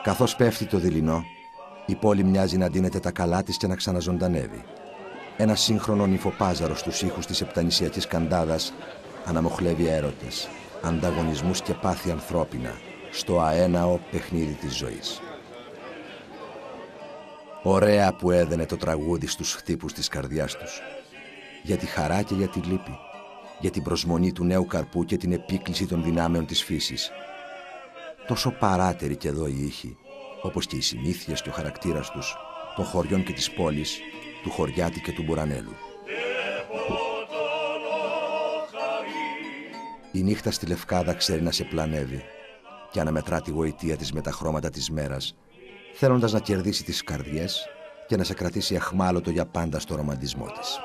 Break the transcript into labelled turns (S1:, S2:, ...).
S1: Καθώς πέφτει το δειλινό, η πόλη μοιάζει να ντύνεται τα καλά της και να ξαναζωντανεύει. Ένα σύγχρονο νυφοπάζαρο στους ήχους της επτανησιακής καντάδας αναμοχλεύει έρωτες, ανταγωνισμούς και πάθη ανθρώπινα στο αέναο παιχνίδι της ζωής. Ωραία που έδαινε το τραγούδι στους χτύπους της καρδιάς τους. Για τη χαρά και για τη λύπη. Για την προσμονή του νέου καρπού και την επίκληση των δυνάμεων της φύσης. Τόσο παράτεροι κι εδώ οι ήχοι, όπως και οι συνήθειες και ο χαρακτήρας τους, των χωριών και της πόλης, του Χωριάτη και του Μπουρανέλου. Η νύχτα στη Λευκάδα ξέρει να σε πλανεύει και αναμετρά τη γοητεία της με τα χρώματα της μέρας, θέλοντας να κερδίσει τις καρδιές και να σε κρατήσει αχμάλωτο για πάντα στο ρομαντισμό της.